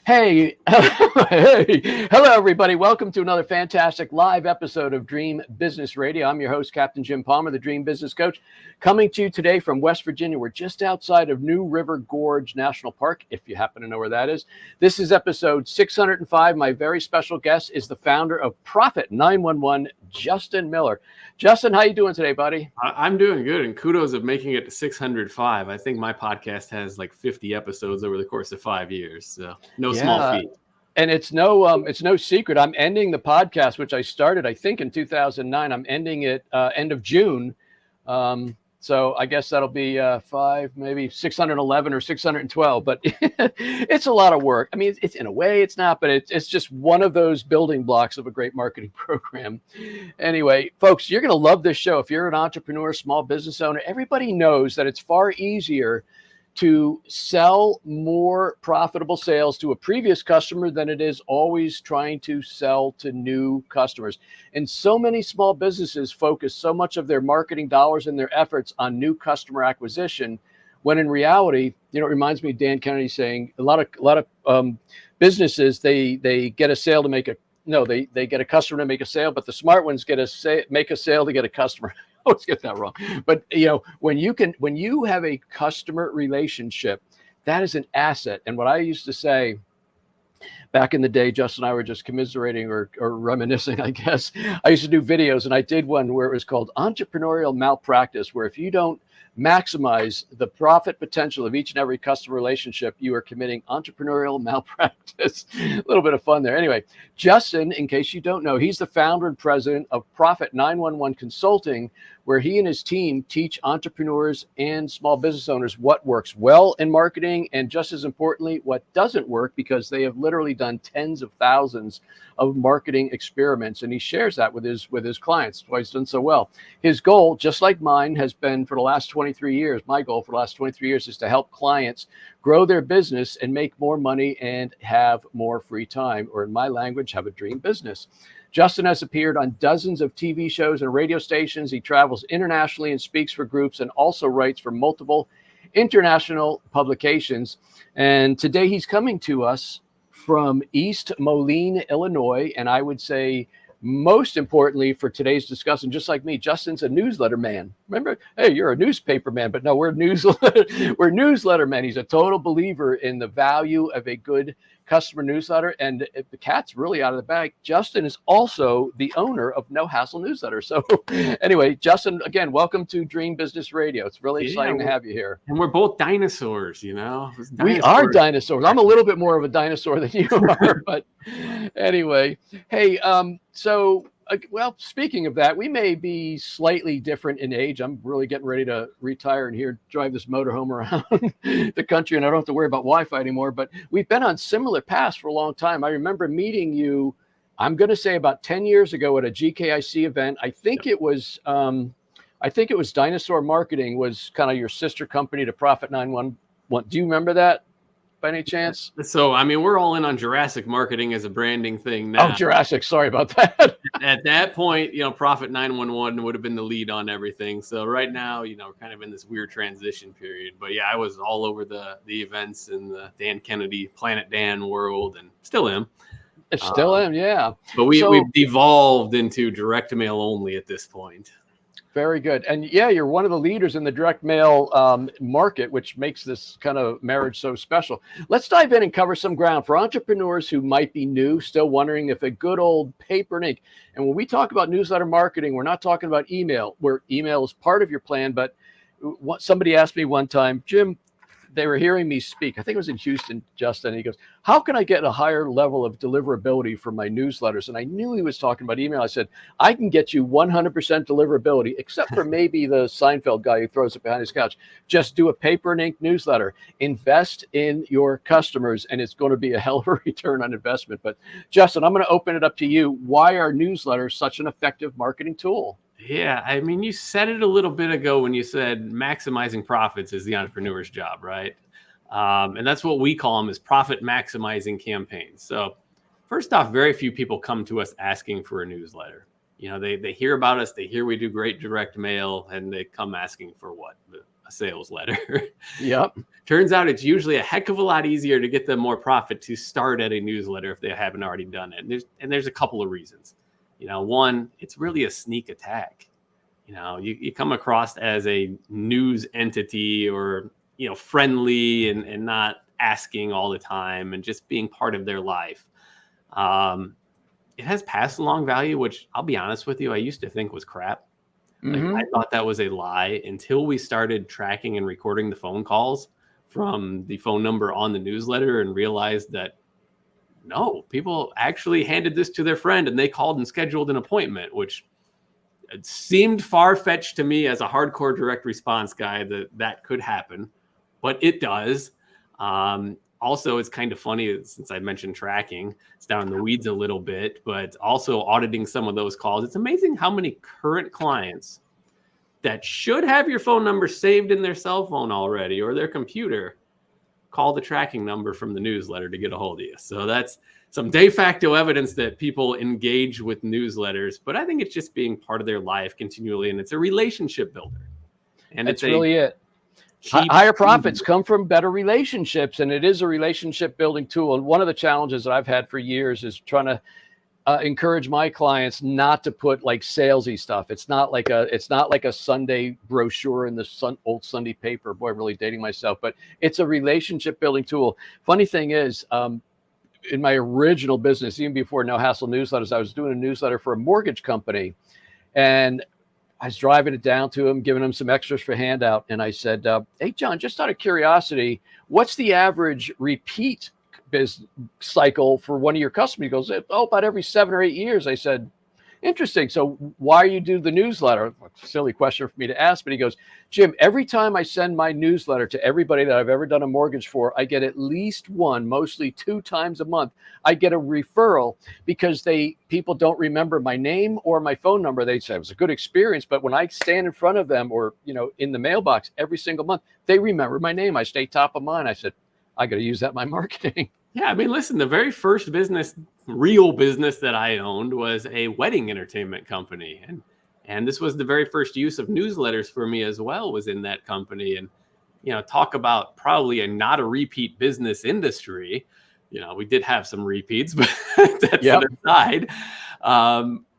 Hey, hey, hello, everybody. Welcome to another fantastic live episode of Dream Business Radio. I'm your host, Captain Jim Palmer, the Dream Business Coach, coming to you today from West Virginia. We're just outside of New River Gorge National Park, if you happen to know where that is. This is episode 605. My very special guest is the founder of Profit 911, Justin Miller. Justin, how you doing today, buddy? I'm doing good, and kudos of making it to 605. I think my podcast has like 50 episodes over the course of 5 years, so no small feat. And it's no secret. I'm ending the podcast, which I started, I think, in 2009. I'm ending it end of June. So I guess that'll be maybe 611 or 612. But it's a lot of work. I mean, it's in a way it's not, but it's just one of those building blocks of a great marketing program. Anyway, folks, you're going to love this show. If you're an entrepreneur, small business owner, everybody knows that it's far easier to sell more profitable sales to a previous customer than it is always trying to sell to new customers. And so many small businesses focus so much of their marketing dollars and their efforts on new customer acquisition, when in reality, it reminds me of Dan Kennedy saying a lot of businesses, they get a sale to make they get a customer to make a sale, but the smart ones make a sale to get a customer. I always get that wrong. But when you have a customer relationship, that is an asset. And what I used to say back in the day, Justin and I were just commiserating or reminiscing, I guess. I used to do videos, and I did one where it was called Entrepreneurial Malpractice, where if you don't maximize the profit potential of each and every customer relationship, you are committing entrepreneurial malpractice. A little bit of fun there. Anyway, Justin, in case you don't know, he's the founder and president of Profit 911 Consulting, where he and his team teach entrepreneurs and small business owners what works well in marketing, and just as importantly, what doesn't work, because they have literally done tens of thousands of marketing experiments, and he shares that with his clients. That's why he's done so well. His goal, just like mine, has been for the last 23 years, my goal for the last 23 years is to help clients grow their business and make more money and have more free time, or in my language, have a dream business. Justin has appeared on dozens of TV shows and radio stations. He travels internationally and speaks for groups, and also writes for multiple international publications. And today he's coming to us from East Moline, Illinois. And I would say, most importantly for today's discussion, just like me, Justin's a newsletter man. Remember, hey, you're a newspaper man, but no, we're newsletter men. He's a total believer in the value of a good customer newsletter. And if the cat's really out of the bag, Justin is also the owner of No Hassle Newsletter. So anyway, Justin, again, welcome to Dream Business Radio. It's really exciting to have you here. And we're both dinosaurs, We are dinosaurs. I'm a little bit more of a dinosaur than you are, but anyway, hey, well, speaking of that, we may be slightly different in age. I'm really getting ready to retire and drive this motorhome around the country, and I don't have to worry about Wi-Fi anymore. But we've been on similar paths for a long time. I remember meeting you, I'm going to say about 10 years ago at a GKIC event. I think it was Dinosaur Marketing was kind of your sister company to Profit 911. Do you remember that by any chance? So, I mean, we're all in on Jurassic Marketing as a branding thing now. Oh, Jurassic. Sorry about that. At that point, Profit 911 would have been the lead on everything. So right now, we're kind of in this weird transition period. But yeah, I was all over the events in the Dan Kennedy, Planet Dan world, and still am. Yeah. But we've devolved into direct mail only at this point. Very good. And yeah, you're one of the leaders in the direct mail market, which makes this kind of marriage so special. Let's dive in and cover some ground for entrepreneurs who might be new, still wondering if a good old paper and ink. And when we talk about newsletter marketing, we're not talking about email, where email is part of your plan. But somebody asked me one time, Jim, they were hearing me speak. I think it was in Houston, Justin. And he goes, how can I get a higher level of deliverability for my newsletters? And I knew he was talking about email. I said, I can get you 100% deliverability, except for maybe the Seinfeld guy who throws it behind his couch. Just do a paper and ink newsletter. Invest in your customers, and it's going to be a hell of a return on investment. But Justin, I'm going to open it up to you. Why are newsletters such an effective marketing tool? Yeah, I mean, you said it a little bit ago when you said maximizing profits is the entrepreneur's job, right? And that's what we call them, is profit maximizing campaigns. So first off, very few people come to us asking for a newsletter. They hear about us, they hear we do great direct mail, and they come asking for what? a sales letter. Yep. Turns out it's usually a heck of a lot easier to get them more profit to start at a newsletter if they haven't already done it. And there's a couple of reasons. One, it's really a sneak attack. You come across as a news entity or, friendly and not asking all the time and just being part of their life. It has pass along value, which I'll be honest with you, I used to think was crap. Mm-hmm. I thought that was a lie until we started tracking and recording the phone calls from the phone number on the newsletter and realized that no, people actually handed this to their friend and they called and scheduled an appointment, which it seemed far-fetched to me as a hardcore direct response guy that could happen, but it does. Also, it's kind of funny since I mentioned tracking, it's down in the weeds a little bit, but also auditing some of those calls. It's amazing how many current clients that should have your phone number saved in their cell phone already or their computer call the tracking number from the newsletter to get a hold of you. So that's some de facto evidence that people engage with newsletters, but I think it's just being part of their life continually, and it's a relationship builder. And That's really it. cheap, Higher profits come from better relationships, and it is a relationship building tool. And one of the challenges that I've had for years is trying to encourage my clients not to put like salesy stuff. It's not like a Sunday brochure in the old Sunday paper. Boy, I'm really dating myself, but it's a relationship building tool. Funny thing is, in my original business, even before No Hassle Newsletters, I was doing a newsletter for a mortgage company, and I was driving it down to him, giving him some extras for handout. And I said, hey, John, just out of curiosity, what's the average repeat business cycle for one of your customers? He goes, oh, about every 7 or 8 years. I said, interesting. So why you do the newsletter? Silly question for me to ask, but he goes, Jim, every time I send my newsletter to everybody that I've ever done a mortgage for, I get at least one, mostly 2 times a month. I get a referral because people don't remember my name or my phone number. They say it was a good experience, but when I stand in front of them or, in the mailbox every single month, they remember my name. I stay top of mind. I said, I got to use that in my marketing. Yeah, I mean, listen, the very first real business that I owned was a wedding entertainment company. And this was the very first use of newsletters for me as well, was in that company. And, talk about probably not a repeat business industry. We did have some repeats, but that's an aside.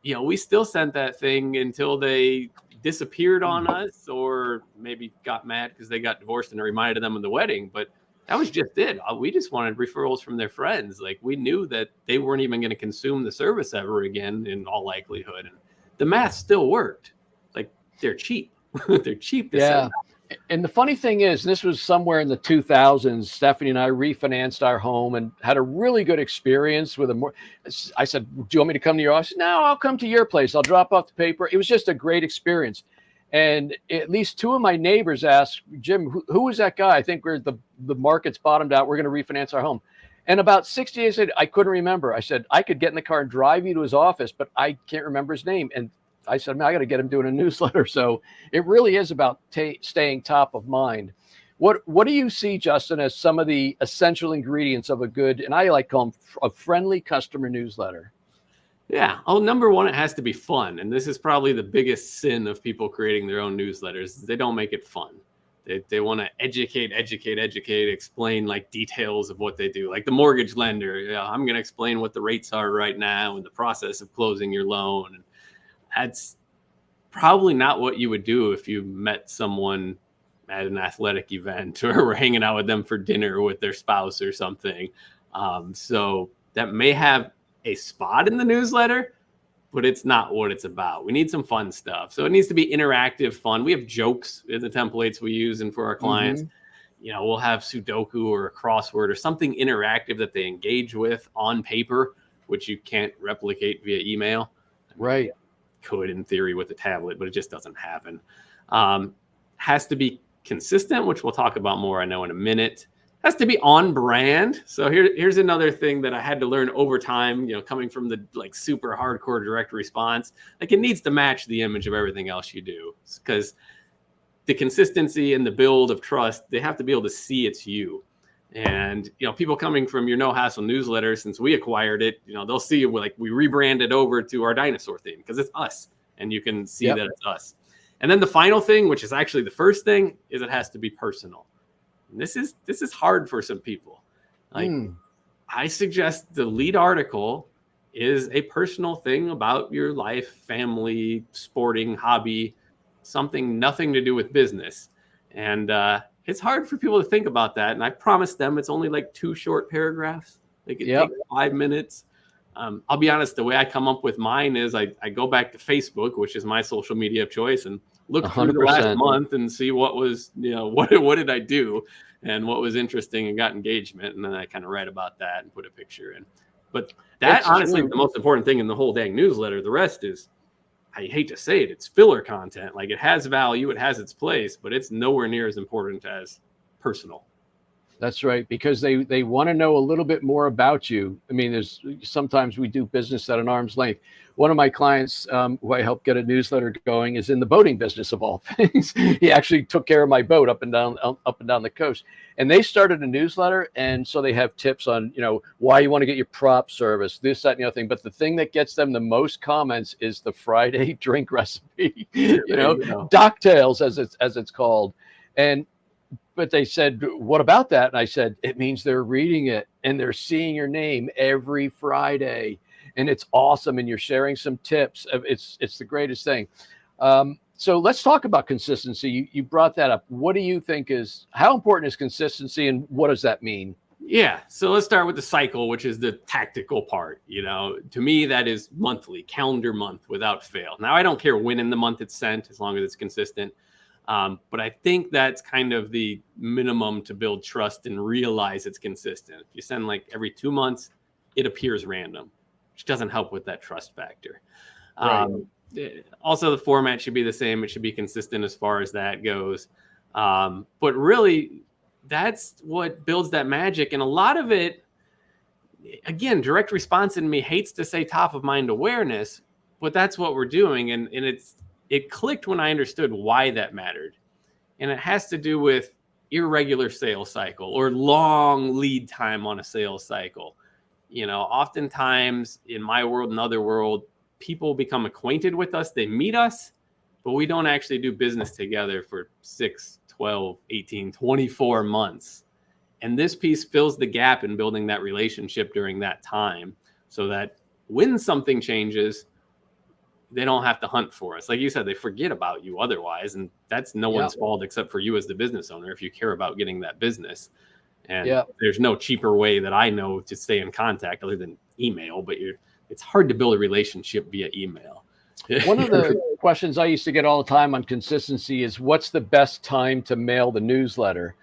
We still sent that thing until they disappeared on us or maybe got mad because they got divorced and it reminded them of the wedding. But that was just it. We just wanted referrals from their friends. Like, we knew that they weren't even going to consume the service ever again in all likelihood. And the math still worked. Like, they're cheap. They're cheap to send. And the funny thing is, this was somewhere in the 2000s, Stephanie and I refinanced our home and had a really good experience with I said, do you want me to come to your office? No, I'll come to your place. I'll drop off the paper. It was just a great experience. And at least 2 of my neighbors asked, Jim, who is that guy? I think the market's bottomed out. We're going to refinance our home. And about 60 days later, I couldn't remember. I said, I could get in the car and drive you to his office, but I can't remember his name. And I said, man, I got to get him doing a newsletter. So it really is about staying top of mind. What do you see, Justin, as some of the essential ingredients of a good, and I like to call them a friendly customer newsletter? Yeah. Oh, number one, it has to be fun. And this is probably the biggest sin of people creating their own newsletters. They don't make it fun. They want to educate, explain like details of what they do. Like the mortgage lender, I'm going to explain what the rates are right now and the process of closing your loan. And that's probably not what you would do if you met someone at an athletic event or were hanging out with them for dinner with their spouse or something. So that may have a spot in the newsletter, but it's not what it's about. We need some fun stuff. So it needs to be interactive, fun. We have jokes in the templates we use and for our clients. Mm-hmm. We'll have Sudoku or a crossword or something interactive that they engage with on paper, which you can't replicate via email. Right. Could in theory with a tablet, but it just doesn't happen. Has to be consistent, which we'll talk about more, I know, in a minute. Has to be on brand. So here's another thing that I had to learn over time, coming from the super hardcore direct response. Like, it needs to match the image of everything else you do, because the consistency and the build of trust, they have to be able to see it's you. And, people coming from your No Hassle newsletter, since we acquired it, they'll see we rebranded over to our dinosaur theme because it's us and you can see that it's us. And then the final thing, which is actually the first thing, is it has to be personal. And this is hard for some people. Like, I suggest the lead article is a personal thing about your life, family, sporting, hobby, something nothing to do with business. And it's hard for people to think about that. And I promised them it's only like 2 short paragraphs. They could take 5 minutes. I'll be honest, the way I come up with mine is I go back to Facebook, which is my social media of choice, and look through the last month and see what was, what did I do and what was interesting and got engagement. And then I kind of write about that and put a picture in. But that honestly is the most important thing in the whole dang newsletter. The rest is, I hate to say it, it's filler content. Like, it has value, it has its place, but it's nowhere near as important as personal. That's right, because they want to know a little bit more about you. I mean, sometimes we do business at an arm's length. One of my clients who I helped get a newsletter going is in the boating business, of all things. He actually took care of my boat up and down the coast. And they started a newsletter, and so they have tips on, why you want to get your prop service, this, that, and the other thing. But the thing that gets them the most comments is the Friday drink recipe, Docktails as it's called. But they said, what about that? And I said, it means they're reading it and they're seeing your name every Friday. And it's awesome. And you're sharing some tips. It's the greatest thing. So let's talk about consistency. You brought that up. What do you think how important is consistency, and what does that mean? Yeah. So let's start with the cycle, which is the tactical part. To me, that is monthly, calendar month without fail. Now, I don't care when in the month it's sent, as long as it's consistent. But I think that's kind of the minimum to build trust and realize it's consistent. If you send like every 2 months, it appears random, which doesn't help with that trust factor. Right. Also, the format should be the same. It should be consistent as far as that goes. But really, that's what builds that magic. And a lot of it, again, direct response in me hates to say top of mind awareness, but that's what we're doing. And it clicked when I understood why that mattered. And it has to do with irregular sales cycle or long lead time on a sales cycle. Oftentimes in my world and other world, people become acquainted with us. They meet us, but we don't actually do business together for 6, 12, 18, 24 months. And this piece fills the gap in building that relationship during that time, so that when something changes, they don't have to hunt for us. Like you said, they forget about you otherwise. And that's no one's fault except for you as the business owner, if you care about getting that business. And there's no cheaper way that I know to stay in contact other than email, but it's hard to build a relationship via email. One of the questions I used to get all the time on consistency is, what's the best time to mail the newsletter?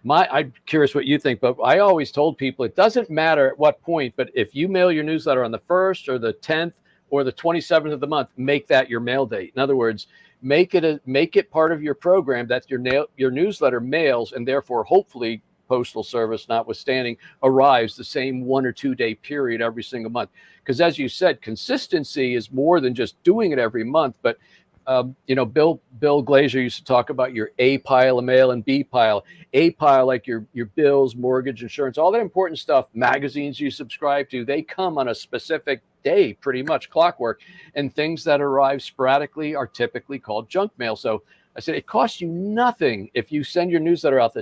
I'm curious what you think, but I always told people it doesn't matter at what point, but if you mail your newsletter on the 1st or the 10th or the 27th of the month, make that your mail date. In other words, make it part of your program that your newsletter mails, and therefore hopefully postal service notwithstanding writes the same 1 or 2 day period every single month. Because as you said, consistency is more than just doing it every month. But Bill Glazer used to talk about your A pile of mail and B pile. A pile, like your bills, mortgage, insurance, all that important stuff, magazines you subscribe to, they come on a specific day, pretty much clockwork. And things that arrive sporadically are typically called junk mail. So I said, it costs you nothing if you send your newsletter out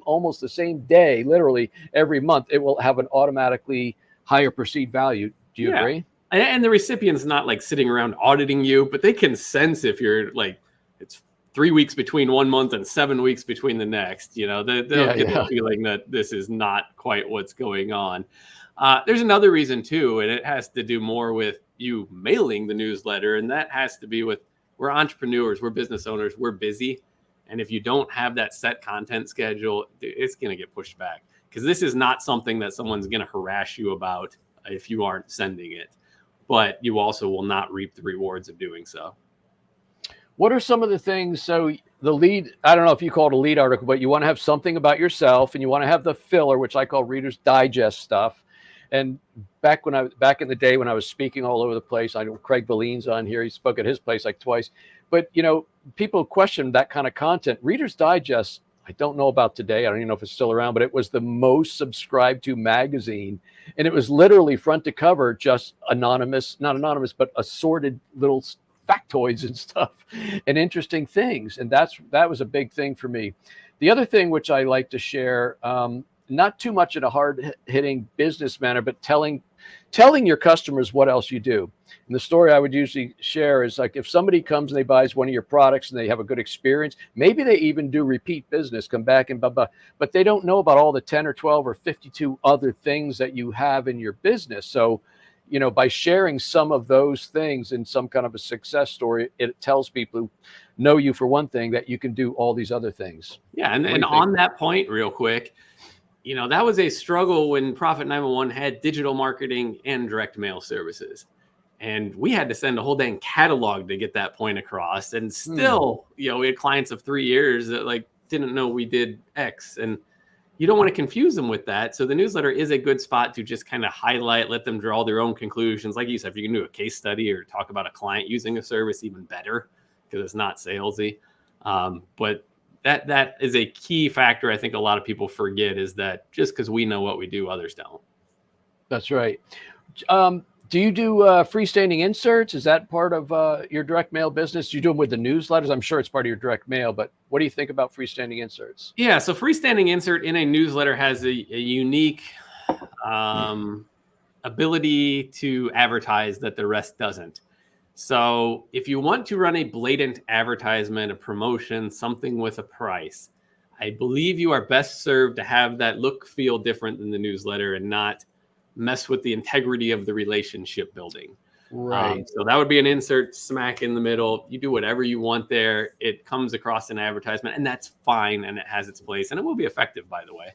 almost the same day, literally every month. It will have an automatically higher perceived value. Do you agree? And the recipient's not like sitting around auditing you, but they can sense if you're like, it's 3 weeks between 1 month and 7 weeks between the next. They'll get the feeling that this is not quite what's going on. There's another reason too, and it has to do more with you mailing the newsletter, and that has to be with, we're entrepreneurs, we're business owners, we're busy. And if you don't have that set content schedule, it's going to get pushed back, because this is not something that someone's going to harass you about if you aren't sending it. But you also will not reap the rewards of doing so. What are some of the things? So the lead, I don't know if you call it a lead article, but you want to have something about yourself, and you want to have the filler, which I call Reader's Digest stuff. And back in the day when I was speaking all over the place, I know Craig Valine's on here. He spoke at his place like twice. But, people question that kind of content. Reader's Digest, I don't know about today. I don't even know if it's still around, but it was the most subscribed to magazine. And it was literally front to cover, just not anonymous, but assorted little factoids and stuff and interesting things. And that was a big thing for me. The other thing which I like to share, not too much in a hard hitting business manner, but telling your customers what else you do. And the story I would usually share is like, if somebody comes and they buys one of your products and they have a good experience, maybe they even do repeat business, come back and blah, blah, but they don't know about all the 10 or 12 or 52 other things that you have in your business. So, by sharing some of those things in some kind of a success story, it tells people who know you for one thing that you can do all these other things. Yeah. And on that point, real quick, that was a struggle when Profit 911 had digital marketing and direct mail services. And we had to send a whole dang catalog to get that point across. And still, we had clients of 3 years that didn't know we did X. And you don't want to confuse them with that. So the newsletter is a good spot to just kind of highlight, let them draw their own conclusions. Like you said, if you can do a case study or talk about a client using a service, even better, because it's not salesy. But that is a key factor I think a lot of people forget, is that just because we know what we do, others don't. That's right. Do you do freestanding inserts? Is that part of your direct mail business? Do you do them with the newsletters? I'm sure it's part of your direct mail, but what do you think about freestanding inserts? Yeah, so freestanding insert in a newsletter has a unique ability to advertise that the rest doesn't. So if you want to run a blatant advertisement, a promotion, something with a price, I believe you are best served to have that look, feel different than the newsletter and not mess with the integrity of the relationship building. Right. So that would be an insert smack in the middle. You do whatever you want there. It comes across an advertisement, and that's fine, and it has its place, and it will be effective, by the way.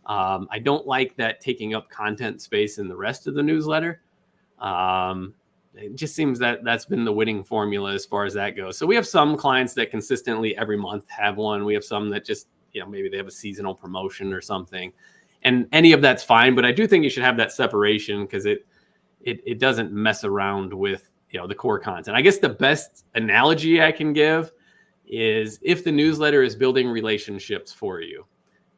I don't like that taking up content space in the rest of the newsletter. It just seems that that's been the winning formula as far as that goes. So we have some clients that consistently every month have one. We have some that just, maybe they have a seasonal promotion or something. And any of that's fine, but I do think you should have that separation because it doesn't mess around with the core content. I guess the best analogy I can give is if the newsletter is building relationships for you.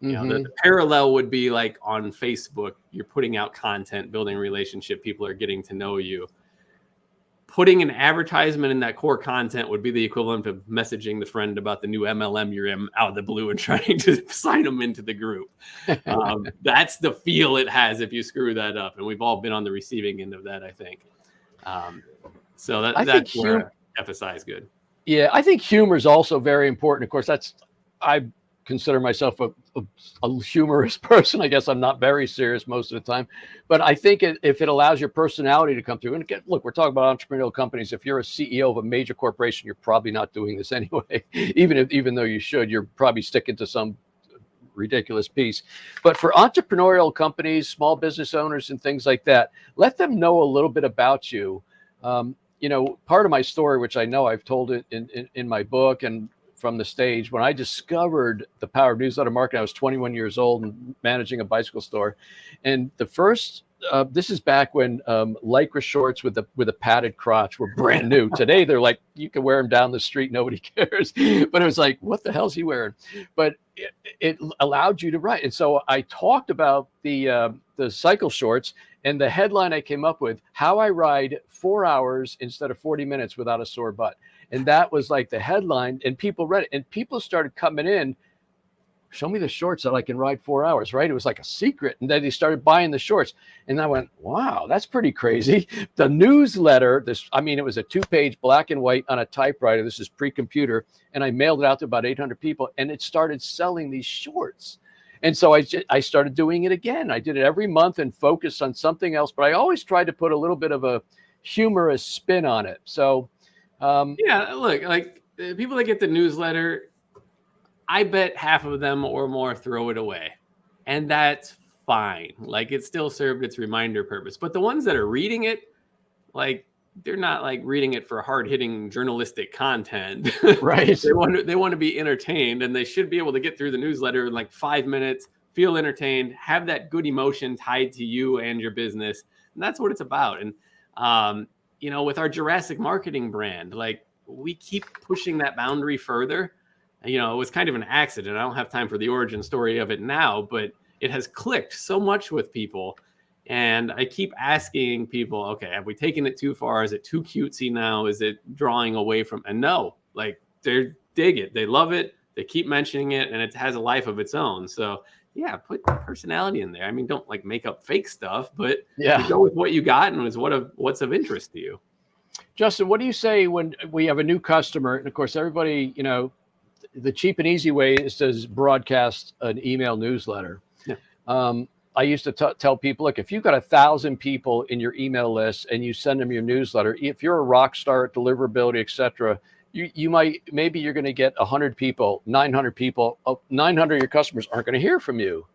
The parallel would be like on Facebook, you're putting out content, building a relationship, people are getting to know you. Putting an advertisement in that core content would be the equivalent of messaging the friend about the new MLM you're in out of the blue and trying to sign them into the group. That's the feel it has if you screw that up. And we've all been on the receiving end of that, I think. So that's where FSI is good. Yeah, I think humor is also very important. Of course, I consider myself a humorous person. I guess I'm not very serious most of the time, but I think if it allows your personality to come through, and again, look, we're talking about entrepreneurial companies. If you're a CEO of a major corporation, you're probably not doing this anyway. Even though you should, you're probably sticking to some ridiculous piece. But for entrepreneurial companies, small business owners and things like that, let them know a little bit about you. Part of my story, which I know I've told it in my book and from the stage, when I discovered the power of newsletter marketing, I was 21 years old and managing a bicycle store. And the first, this is back when Lycra shorts with a padded crotch were brand new. Today, they're like, you can wear them down the street, nobody cares. But it was like, what the hell's he wearing? But it allowed you to write. And so I talked about the cycle shorts, and the headline I came up with, how I ride 4 hours instead of 40 minutes without a sore butt. And that was like the headline, and people read it, and people started coming in, show me the shorts that I can ride 4 hours, right? It was like a secret. And then they started buying the shorts. And I went, wow, that's pretty crazy. The newsletter, it was a 2-page black and white on a typewriter. This is pre-computer. And I mailed it out to about 800 people, and it started selling these shorts. And so I started doing it again. I did it every month and focused on something else, but I always tried to put a little bit of a humorous spin on it. So, look, like the people that get the newsletter, I bet half of them or more throw it away, and that's fine. Like, it still served its reminder purpose. But the ones that are reading it, like, they're not like reading it for hard-hitting journalistic content. Right. They want to be entertained, and they should be able to get through the newsletter in like 5 minutes, feel entertained, have that good emotion tied to you and your business. And that's what it's about. And with our Jurassic marketing brand, like, we keep pushing that boundary further. It was kind of an accident. I don't have time for the origin story of it now, but it has clicked so much with people. And I keep asking people, okay, have we taken it too far? Is it too cutesy now? Is it drawing away from? And no, like they dig it. They love it. They keep mentioning it, and it has a life of its own. So yeah, put personality in there. I mean, don't like make up fake stuff, but you go with what you got and what's of interest to you. Justin, what do you say when we have a new customer? And of course, everybody, the cheap and easy way is to broadcast an email newsletter. Yeah. I used to tell people, look, if you've got 1,000 people in your email list and you send them your newsletter, if you're a rock star at deliverability, et cetera, maybe you're going to get 100 people, 900 people, 900 of your customers aren't going to hear from you.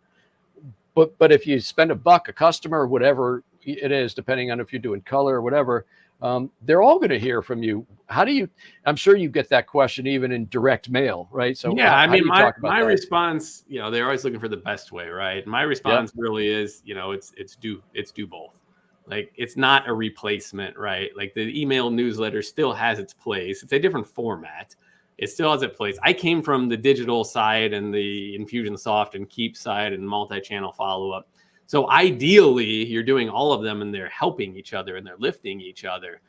But if you spend $1 a customer, whatever it is, depending on if you're doing color or whatever, they're all going to hear from you. I'm sure you get that question even in direct mail, right? So yeah, I mean, my response, they're always looking for the best way, right? My response really is, it's do both. Like, it's not a replacement, right? Like, the email newsletter still has its place. It's a different format. It still has its place. I came from the digital side and the Infusionsoft and Keap side and multi-channel follow-up. So ideally, you're doing all of them and they're helping each other and they're lifting each other.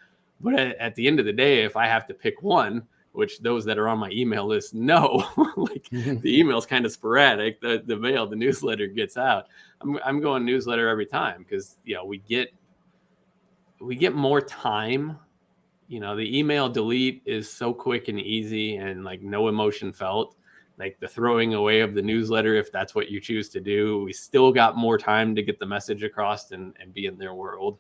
But at the end of the day, if I have to pick one, which those that are on my email list know, like the email's kind of sporadic, the newsletter gets out. I'm going newsletter every time because we get more time. The email delete is so quick and easy and like no emotion felt. Like the throwing away of the newsletter, if that's what you choose to do, we still got more time to get the message across and be in their world.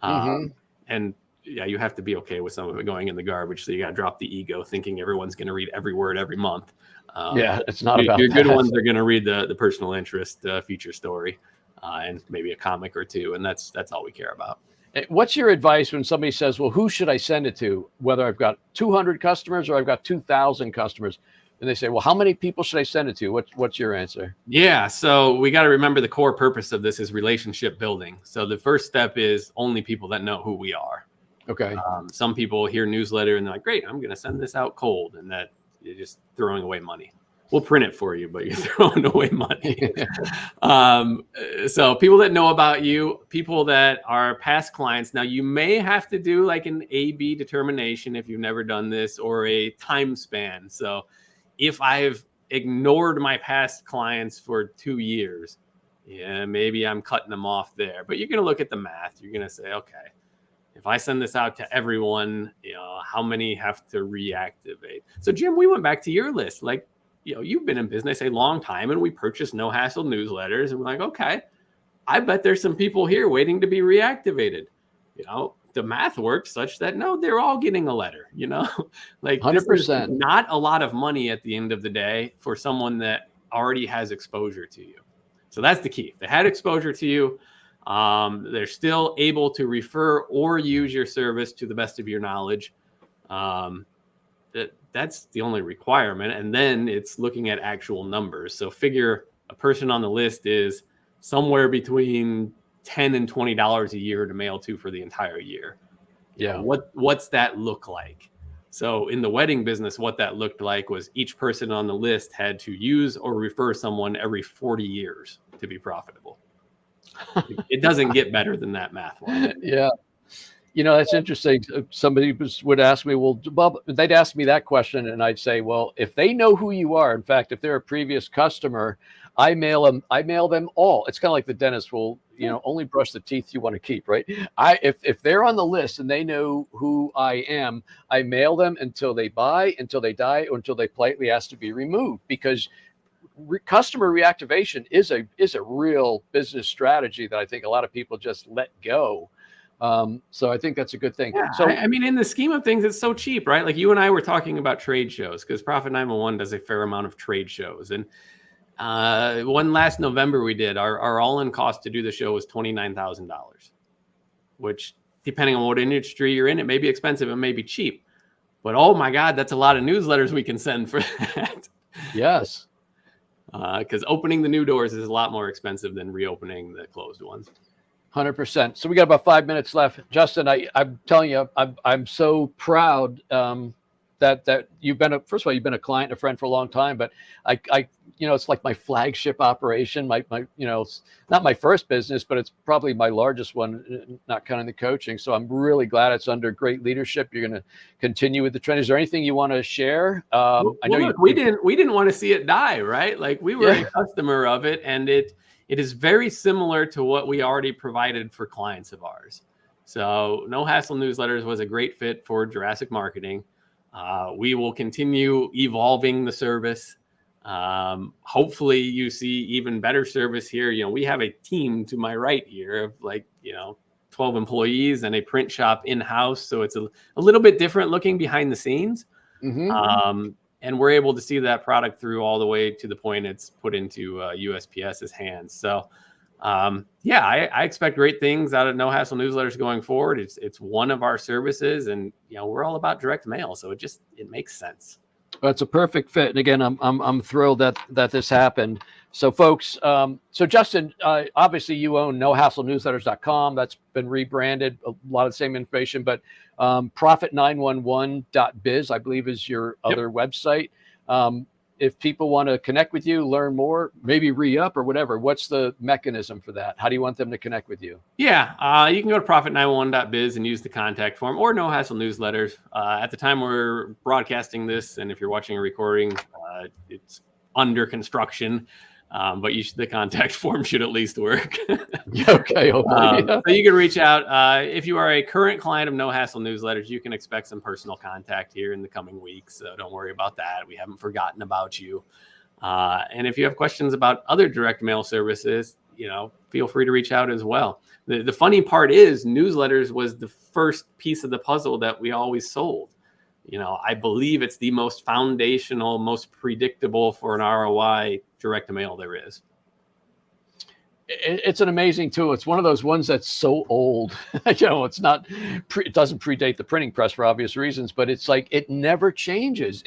And yeah, you have to be okay with some of it going in the garbage. So you got to drop the ego thinking everyone's going to read every word every month. It's not about your that. Good ones are going to read the personal interest feature story and maybe a comic or two. And that's all we care about. What's your advice when somebody says, well, who should I send it to? Whether I've got 200 customers or I've got 2,000 customers. And they say, well, how many people should I send it to? What's your answer? Yeah. So we got to remember the core purpose of this is relationship building. So the first step is only people that know who we are. Okay. Some people hear newsletter and they're like, great, I'm going to send this out cold. And that you're just throwing away money. We'll print it for you, but you're throwing away money. So people that know about you, people that are past clients. Now you may have to do like an A/B determination if you've never done this, or a time span. So if I've ignored my past clients for 2 years, yeah, maybe I'm cutting them off there. But you're going to look at the math. You're going to say, okay, if I send this out to everyone, how many have to reactivate? So Jim, we went back to your list. Like, you've been in business a long time and we purchased No Hassle newsletters. And we're like, okay, I bet there's some people here waiting to be reactivated. The math works such that, no, they're all getting a letter, like 100%. Not a lot of money at the end of the day for someone that already has exposure to you. So that's the key. If they had exposure to you, they're still able to refer or use your service to the best of your knowledge. That's the only requirement. And then it's looking at actual numbers. So figure a person on the list is somewhere between $10 and $20 a year to mail to for the entire year. Yeah. What's that look like? So in the wedding business, what that looked like was each person on the list had to use or refer someone every 40 years to be profitable. It doesn't get better than that math line. Yeah. That's interesting. Somebody would ask me, well, Bob, they'd ask me that question. And I'd say, well, if they know who you are, in fact, if they're a previous customer, I mail them all. It's kind of like the dentist will, only brush the teeth you want to keep, right? If they're on the list and they know who I am, I mail them until they buy, until they die, or until they politely ask to be removed, because customer reactivation is a real business strategy that I think a lot of people just let go. So I think that's a good thing. Yeah, so I mean, in the scheme of things, it's so cheap, right? Like you and I were talking about trade shows because Profit 911 does a fair amount of trade shows. And one last November we did, our all-in cost to do the show was $29,000, which depending on what industry you're in, it may be expensive, it may be cheap. But oh my God, that's a lot of newsletters we can send for that. Yes. Because opening the new doors is a lot more expensive than reopening the closed ones. 100%. So we got about 5 minutes left. Justin, I'm telling you, I'm so proud that that you've been first of all, you've been a client and a friend for a long time, but I it's like my flagship operation, my it's not my first business, but it's probably my largest one, not counting the coaching. So I'm really glad it's under great leadership. You're going to continue with the trend. Is there anything you want to share? I know look, we didn't want to see it die, right? Like we were a customer of it, and it is very similar to what we already provided for clients of ours. So No Hassle Newsletters was a great fit for Jurassic Marketing. We will continue evolving the service. Hopefully you see even better service here. We have a team to my right here of 12 employees and a print shop in-house. So it's a little bit different looking behind the scenes. Mm-hmm. And we're able to see that product through all the way to the point it's put into USPS's hands. So I expect great things out of No Hassle Newsletters going forward. It's one of our services, and we're all about direct mail, so it makes sense. Well, it's a perfect fit. And again, I'm thrilled that this happened. So folks, so Justin, obviously you own nohasslenewsletters.com. That's been rebranded, a lot of the same information, but profit911.biz, I believe, is your other website. If people want to connect with you, learn more, maybe re-up or whatever, what's the mechanism for that? How do you want them to connect with you? Yeah, you can go to profit911.biz and use the contact form, or No Hassle Newsletters. At the time we're broadcasting this, and if you're watching a recording, it's under construction, but the contact form should at least work. Okay. So you can reach out. If you are a current client of No Hassle Newsletters, you can expect some personal contact here in the coming weeks. So don't worry about that. We haven't forgotten about you. And if you have questions about other direct mail services, feel free to reach out as well. The funny part is newsletters was the first piece of the puzzle that we always sold. I believe it's the most foundational, most predictable for an ROI direct mail there is. It's an amazing tool. It's one of those ones that's so old. It's not, it doesn't predate the printing press for obvious reasons, but it's like it never changes.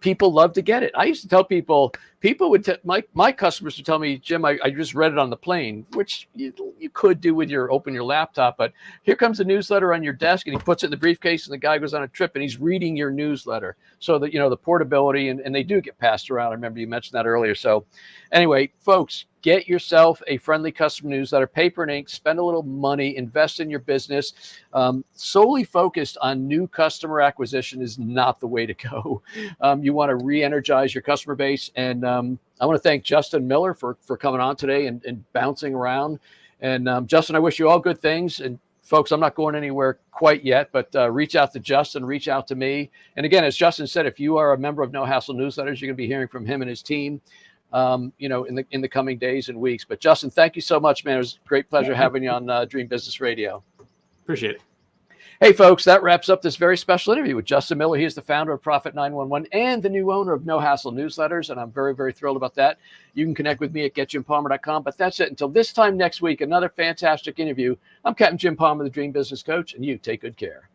People love to get it. I used to tell people would my customers would tell me, Jim, I just read it on the plane, which you could do with open your laptop, but here comes a newsletter on your desk, and he puts it in the briefcase, and the guy goes on a trip and he's reading your newsletter. So that the portability, and they do get passed around. I remember you mentioned that earlier. So anyway, folks, get yourself a friendly customer newsletter, paper and ink, spend a little money, invest in your business. Solely focused on new customer acquisition is not the way to go. You want to re-energize your customer base. And I want to thank Justin Miller for coming on today and bouncing around. And Justin, I wish you all good things. And folks, I'm not going anywhere quite yet, but reach out to Justin, reach out to me. And again, as Justin said, if you are a member of No Hassle Newsletters, you're going to be hearing from him and his team. In the coming days and weeks. But Justin, thank you so much, man. It was a great pleasure having you on Dream Business Radio. Appreciate it. Hey, folks, that wraps up this very special interview with Justin Miller. He is the founder of Profit 911 and the new owner of No Hassle Newsletters, and I'm very, very thrilled about that. You can connect with me at getjimpalmer.com. But that's it. Until this time next week, another fantastic interview. I'm Captain Jim Palmer, the Dream Business Coach, and you take good care.